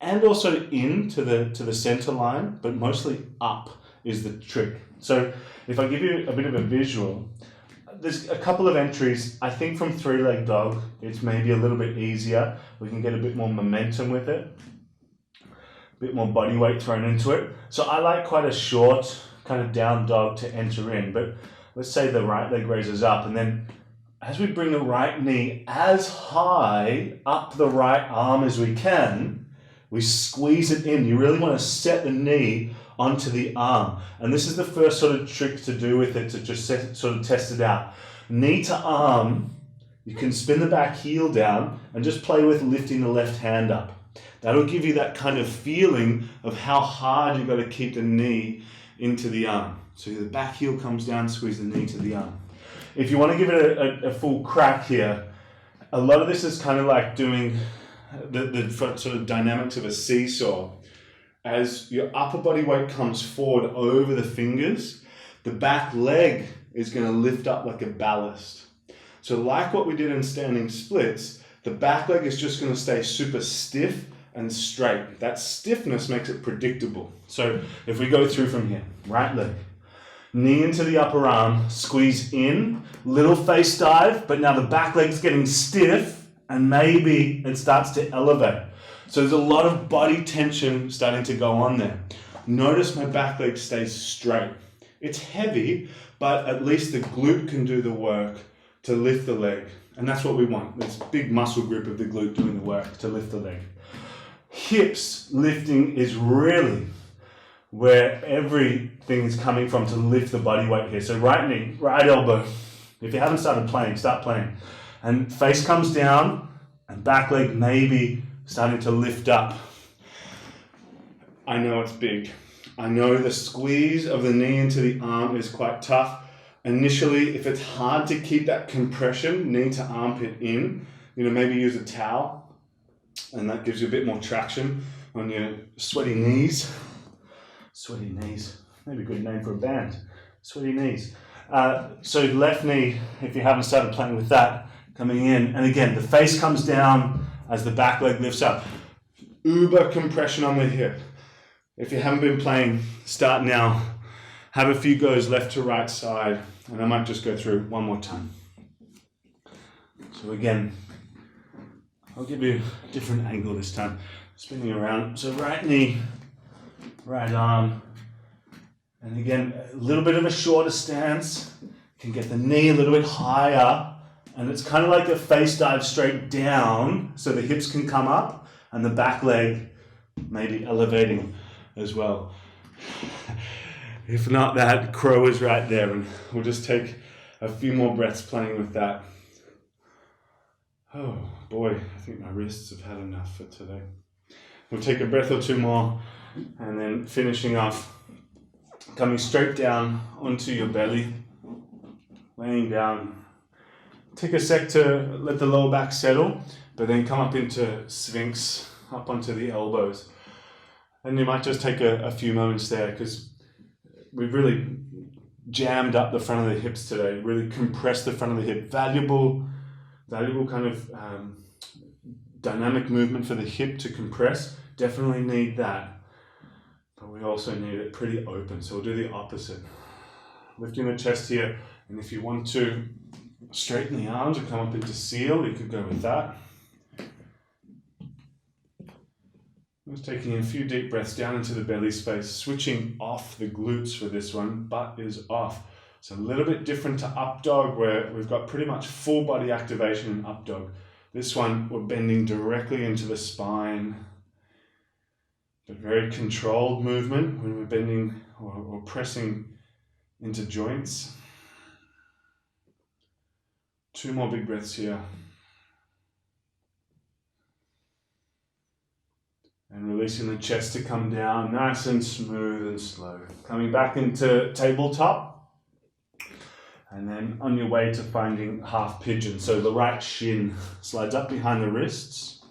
and also into the center line, but mostly up is the trick. So if I give you a bit of a visual, there's a couple of entries. I think from three-leg dog, it's maybe a little bit easier. We can get a bit more momentum with it, a bit more body weight thrown into it. So I like quite a short kind of down dog to enter in, but let's say the right leg raises up, and then as we bring the right knee as high up the right arm as we can, we squeeze it in. You really want to set the knee onto the arm. And this is the first sort of trick to do with it, to just sort of test it out. Knee to arm, you can spin the back heel down and just play with lifting the left hand up. That'll give you that kind of feeling of how hard you've got to keep the knee into the arm. So the back heel comes down, squeeze the knee to the arm. If you want to give it a full crack here, a lot of this is kind of like doing the sort of dynamics of a seesaw. As your upper body weight comes forward over the fingers, the back leg is going to lift up like a ballast. So like what we did in standing splits, the back leg is just going to stay super stiff and straight. That stiffness makes it predictable. So if we go through from here, right leg, knee into the upper arm, squeeze in, little face dive, but now the back leg's getting stiff and maybe it starts to elevate. So there's a lot of body tension starting to go on there. Notice my back leg stays straight. It's heavy, but at least the glute can do the work to lift the leg. And that's what we want, this big muscle group of the glute doing the work to lift the leg. Hips lifting is really where everything is coming from to lift the body weight here. So right knee, right elbow. If you haven't started playing, start playing. And face comes down and back leg maybe starting to lift up. I know it's big. I know the squeeze of the knee into the arm is quite tough. Initially, if it's hard to keep that compression, knee to armpit in, maybe use a towel, and that gives you a bit more traction on your sweaty knees. Sweaty knees, maybe a good name for a band. Sweaty knees. So left knee, if you haven't started playing with that, coming in, and again, the face comes down as the back leg lifts up. Uber compression on the hip. If you haven't been playing, start now. Have a few goes left to right side, and I might just go through one more time. So again, I'll give you a different angle this time. Spinning around. So right knee, right arm, and again, a little bit of a shorter stance. Can get the knee a little bit higher, and it's kind of like a face dive straight down, so the hips can come up, and the back leg maybe elevating as well. If not, that crow is right there, and we'll just take a few more breaths playing with that. Oh boy, I think my wrists have had enough for today. We'll take a breath or two more, and then finishing off, coming straight down onto your belly, laying down. Take a sec to let the lower back settle, but then come up into Sphinx, up onto the elbows. And you might just take a few moments there, because we've really jammed up the front of the hips today, really compressed the front of the hip. Valuable kind of dynamic movement for the hip to compress. Definitely need that. But we also need it pretty open, so we'll do the opposite. Lifting the chest here, and if you want to straighten the arms and come up into seal, you could go with that. Just taking a few deep breaths down into the belly space, switching off the glutes for this one. Butt is off. It's a little bit different to up dog, where we've got pretty much full body activation in up dog. This one, we're bending directly into the spine, but very controlled movement when we're bending or pressing into joints. 2 more big breaths here. And releasing the chest to come down, nice and smooth and slow. Coming back into tabletop. And then on your way to finding half pigeon. So the right shin slides up behind the wrists.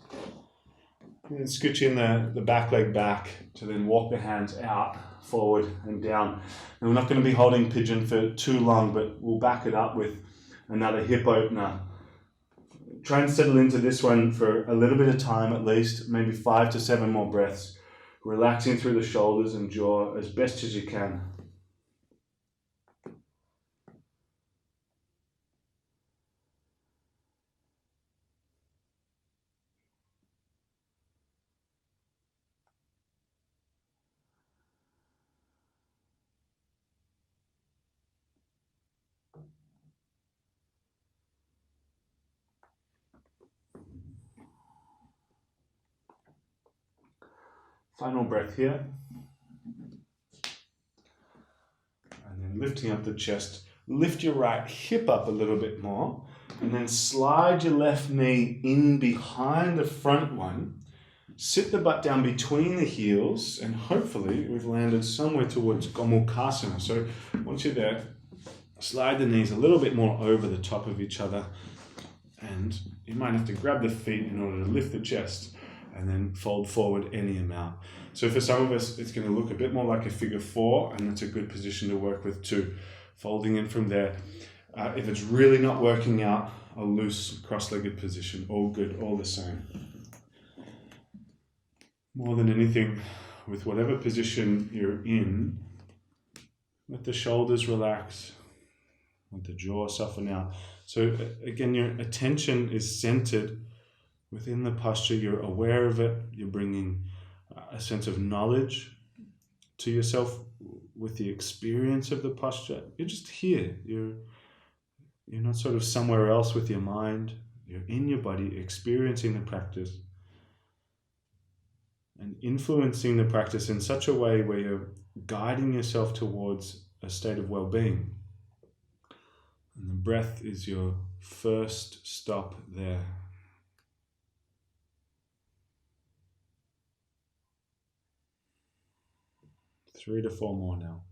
And scooch in the back leg back to then walk the hands out, forward and down. And we're not going to be holding pigeon for too long, but we'll back it up with another hip opener. Try and settle into this one for a little bit of time at least, maybe 5 to 7 more breaths. Relaxing through the shoulders and jaw as best as you can. Final breath here. And then lifting up the chest. Lift your right hip up a little bit more. And then slide your left knee in behind the front one. Sit the butt down between the heels. And hopefully we've landed somewhere towards bakasana. So once you're there, slide the knees a little bit more over the top of each other. And you might have to grab the feet in order to lift the chest. And then fold forward any amount. So for some of us, it's going to look a bit more like a figure 4, and that's a good position to work with too. Folding in from there. If it's really not working out, a loose cross-legged position. All good, all the same. More than anything, with whatever position you're in, let the shoulders relax. Let the jaw soften out. So again, your attention is centered within the posture. You're aware of it. You're bringing a sense of knowledge to yourself with the experience of the posture. You're just here. You're not sort of somewhere else with your mind. You're in your body, experiencing the practice and influencing the practice in such a way where you're guiding yourself towards a state of well-being. And the breath is your first stop there. 3 to 4 more now.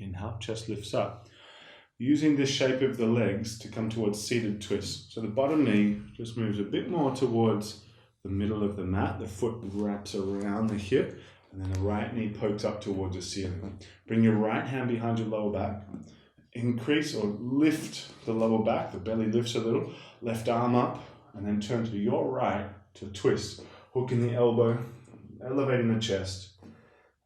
Inhale, chest lifts up. Using the shape of the legs to come towards seated twist. So the bottom knee just moves a bit more towards the middle of the mat. The foot wraps around the hip, and then the right knee pokes up towards the ceiling. Bring your right hand behind your lower back. Increase or lift the lower back. The belly lifts a little. Left arm up, and then turn to your right to twist. Hooking the elbow, elevating the chest.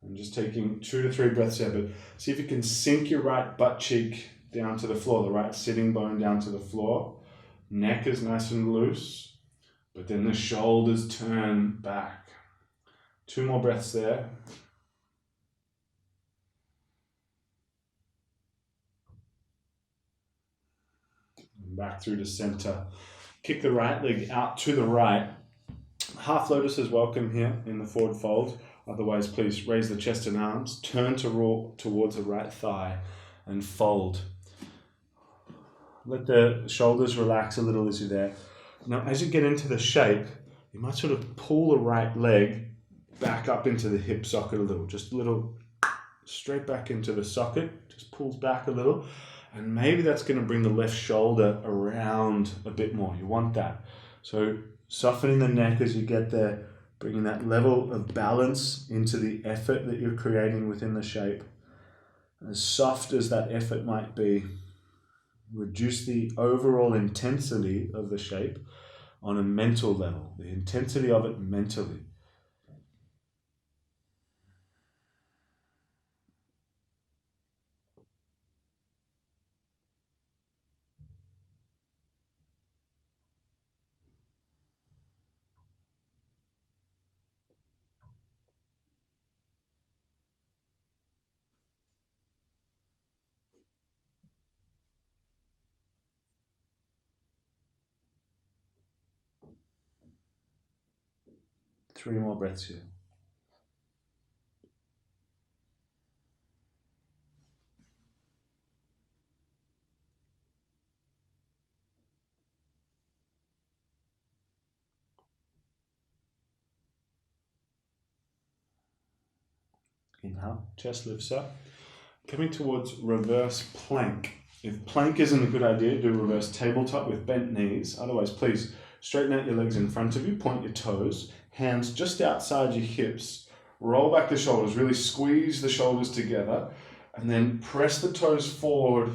And just taking 2 to 3 breaths here, but see if you can sink your right butt cheek down to the floor, the right sitting bone down to the floor. Neck is nice and loose, but then the shoulders turn back. 2 more breaths there. And back through to center. Kick the right leg out to the right. Half lotus is welcome here in the forward fold. Otherwise, please raise the chest and arms. Turn to roll towards the right thigh and fold. Let the shoulders relax a little as you're there. Now, as you get into the shape, you might sort of pull the right leg back up into the hip socket a little. Just a little straight back into the socket. Just pulls back a little. And maybe that's going to bring the left shoulder around a bit more. You want that. So softening the neck as you get there. Bringing that level of balance into the effort that you're creating within the shape. As soft as that effort might be, reduce the overall intensity of the shape on a mental level, the intensity of it mentally. Three more breaths here. Inhale, chest lifts up. Coming towards reverse plank. If plank isn't a good idea, do reverse tabletop with bent knees. Otherwise, please straighten out your legs in front of you, point your toes, hands just outside your hips. Roll back the shoulders, really squeeze the shoulders together, and then press the toes forward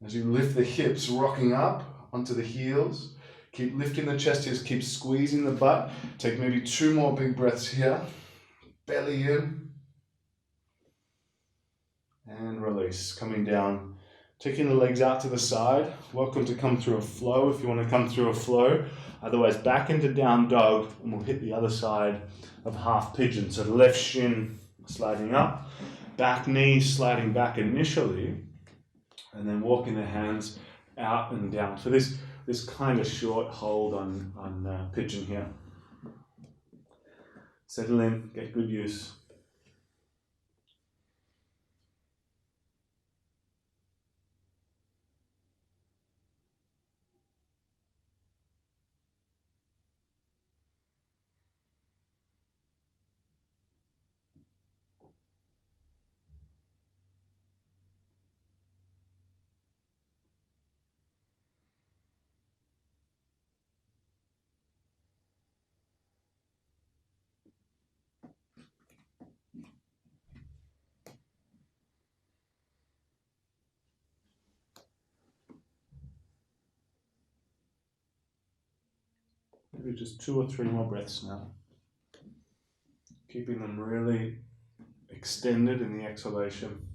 as you lift the hips, rocking up onto the heels. Keep lifting the chest here, keep squeezing the butt. Take maybe 2 more big breaths here. Belly in. And release, coming down. Taking the legs out to the side. Welcome to come through a flow if you want to come through a flow. Otherwise, back into down dog, and we'll hit the other side of half pigeon. So the left shin sliding up, back knee sliding back initially, and then walking the hands out and down. So this kind of short hold on pigeon here. Settle in, get good use. Maybe just 2 or 3 more breaths now. Keeping them really extended in the exhalation.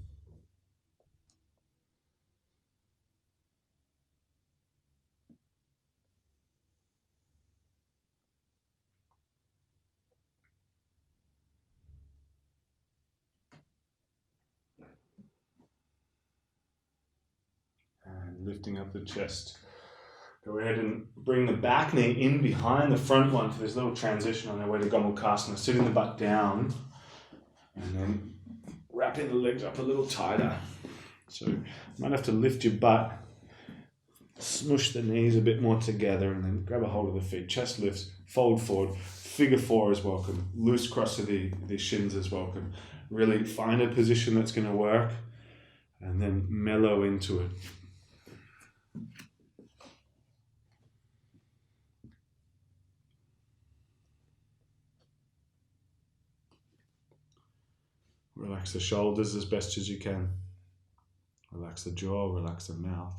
And lifting up the chest. Go ahead and bring the back knee in behind the front one for this little transition on their way to Gomukhasana. Sitting the butt down and then wrapping the legs up a little tighter. So you might have to lift your butt, smush the knees a bit more together, and then grab a hold of the feet. Chest lifts, fold forward. Figure 4 is welcome. Loose cross of the shins is welcome. Really find a position that's going to work. and then mellow into it. Relax the shoulders as best as you can. Relax the jaw, relax the mouth.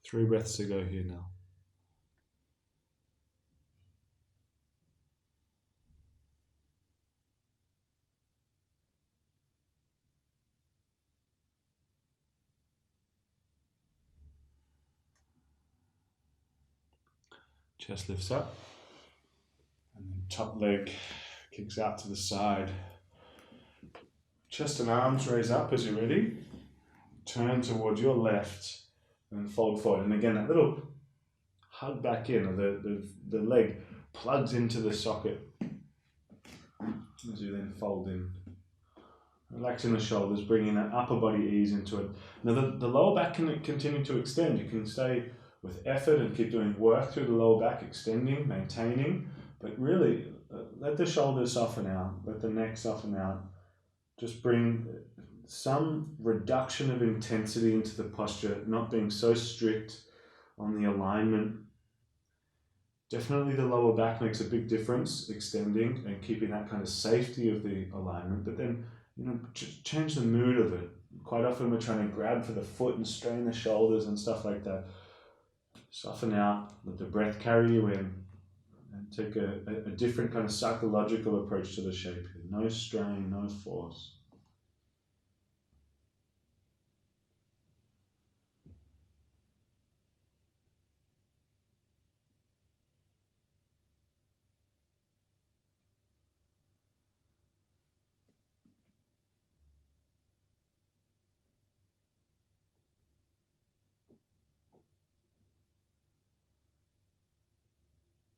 Three breaths to go here now. Chest lifts up, and then top leg kicks out to the side. Chest and arms raise up as you're ready. Turn towards your left and fold forward. And again, that little hug back in, or the leg plugs into the socket as you then fold in. Relaxing the shoulders, bringing that upper body ease into it. Now the lower back can continue to extend. You can stay with effort and keep doing work through the lower back, extending, maintaining, but really let the shoulders soften out, let the neck soften out. Just bring some reduction of intensity into the posture, not being so strict on the alignment. Definitely the lower back makes a big difference, extending and keeping that kind of safety of the alignment, but then change the mood of it. Quite often we're trying to grab for the foot and strain the shoulders and stuff like that. Soften out, let the breath carry you in, and take a different kind of psychological approach to the shape. No strain, no force.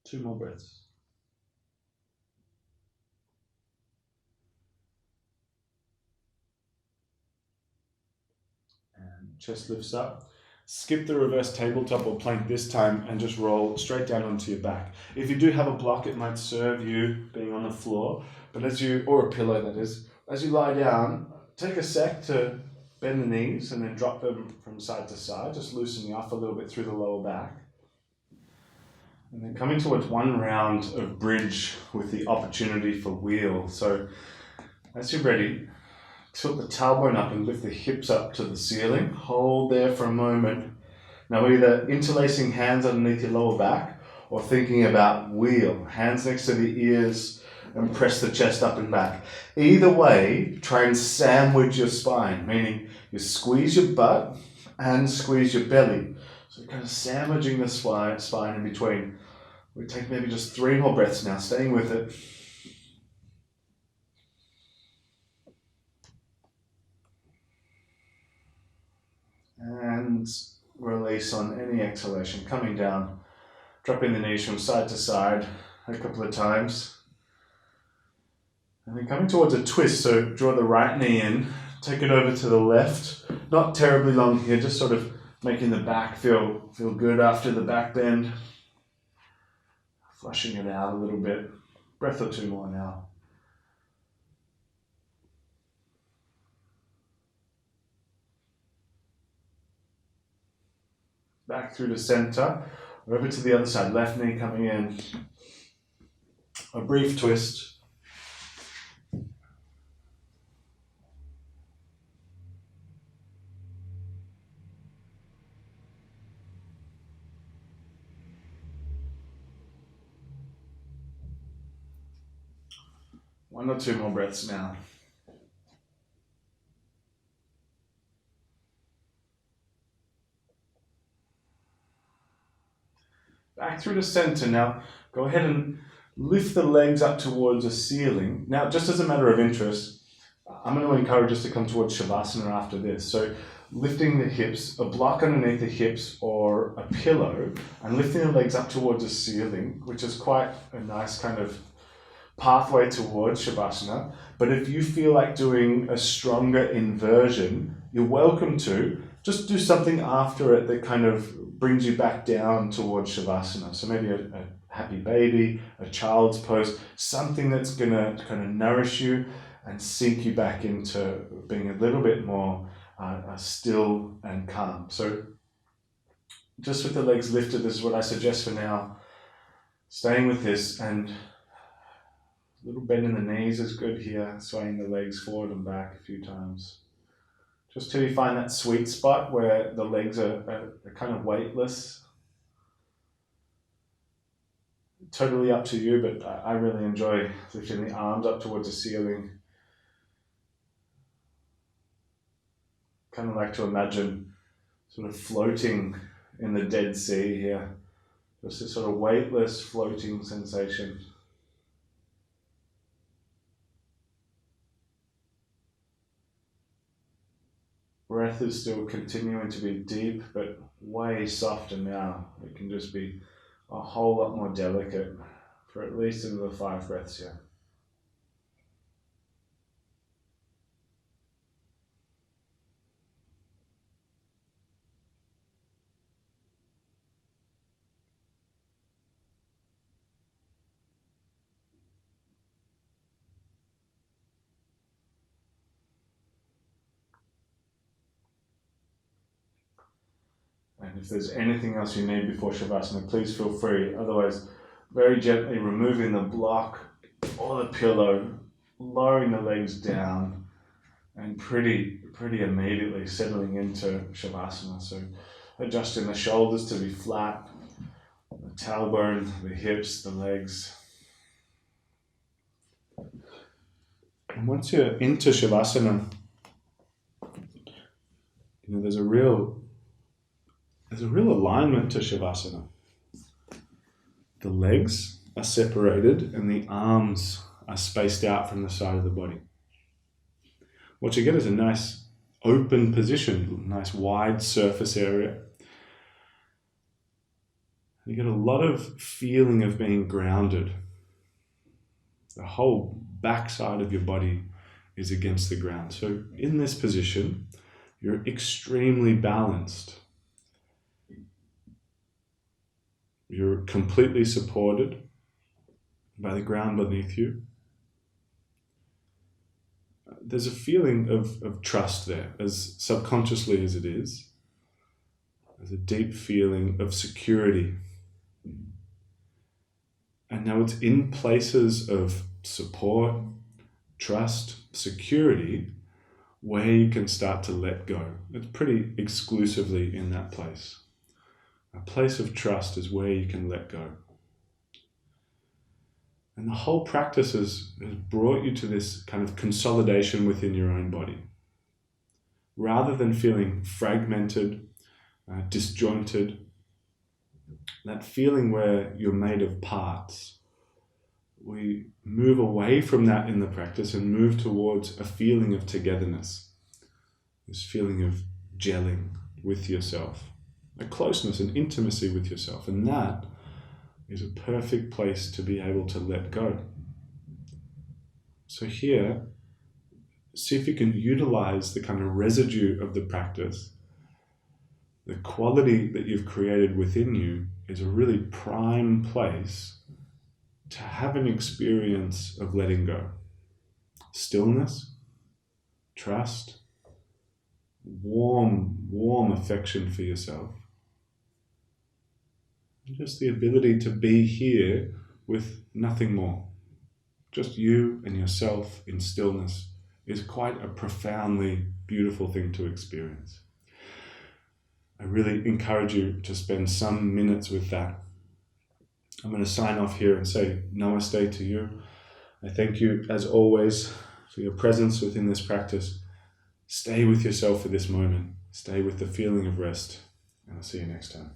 Two more breaths. And chest lifts up. Skip the reverse tabletop or plank this time and just roll straight down onto your back. If you do have a block, it might serve you being on the floor, but or a pillow that is, as you lie down, take a sec to bend the knees and then drop them from side to side, just loosening off a little bit through the lower back. And then coming towards one round of bridge with the opportunity for wheel. So as you're ready, tilt the tailbone up and lift the hips up to the ceiling. Hold there for a moment. Now we're either interlacing hands underneath your lower back or thinking about wheel. Hands next to the ears and press the chest up and back. Either way, try and sandwich your spine, meaning you squeeze your butt and squeeze your belly. So kind of sandwiching the spine in between. We take maybe just 3 more breaths now, staying with it. And release on any exhalation, coming down, dropping the knees from side to side a couple of times. And then coming towards a twist, so draw the right knee in, take it over to the left, not terribly long here, just sort of making the back feel good after the back bend. Flushing it out a little bit. Breath or 2 more now. Back through the center, over to the other side, left knee coming in. A brief twist. One or 2 more breaths now. Back through the center now. Go ahead and lift the legs up towards the ceiling. Now, just as a matter of interest, I'm going to encourage us to come towards Shavasana after this. So lifting the hips, a block underneath the hips or a pillow, and lifting the legs up towards the ceiling, which is quite a nice kind of pathway towards Shavasana. But if you feel like doing a stronger inversion, you're welcome to. Just do something after it that kind of brings you back down towards Shavasana. So maybe a happy baby, a child's pose, something that's going to kind of nourish you and sink you back into being a little bit more still and calm. So just with the legs lifted, this is what I suggest for now. Staying with this, and a little bend in the knees is good here, swaying the legs forward and back a few times. Just till you find that sweet spot where the legs are kind of weightless. Totally up to you, but I really enjoy lifting the arms up towards the ceiling. Kind of like to imagine sort of floating in the Dead Sea here. Just this sort of weightless floating sensation. Breath is still continuing to be deep, but way softer now. It can just be a whole lot more delicate for at least another 5 breaths here. And if there's anything else you need before Shavasana, please feel free. Otherwise, very gently removing the block or the pillow, lowering the legs down, and pretty immediately settling into Shavasana. So adjusting the shoulders to be flat, the tailbone, the hips, the legs. And once you're into Shavasana, there's a real alignment to Shavasana. The legs are separated and the arms are spaced out from the side of the body. What you get is a nice open position, nice wide surface area. You get a lot of feeling of being grounded. The whole backside of your body is against the ground. So in this position, you're extremely balanced. You're completely supported by the ground beneath you. There's a feeling of trust there, as subconsciously as it is. There's a deep feeling of security. And now it's in places of support, trust, security, where you can start to let go. It's pretty exclusively in that place. A place of trust is where you can let go. And the whole practice has brought you to this kind of consolidation within your own body. Rather than feeling fragmented, disjointed, that feeling where you're made of parts, we move away from that in the practice and move towards a feeling of togetherness, this feeling of gelling with yourself, a closeness and intimacy with yourself. And that is a perfect place to be able to let go. So here, see if you can utilize the kind of residue of the practice. The quality that you've created within you is a really prime place to have an experience of letting go. Stillness, trust, warm affection for yourself. Just the ability to be here with nothing more. Just you and yourself in stillness is quite a profoundly beautiful thing to experience. I really encourage you to spend some minutes with that. I'm going to sign off here and say namaste to you. I thank you, as always, for your presence within this practice. Stay with yourself for this moment. Stay with the feeling of rest, and I'll see you next time.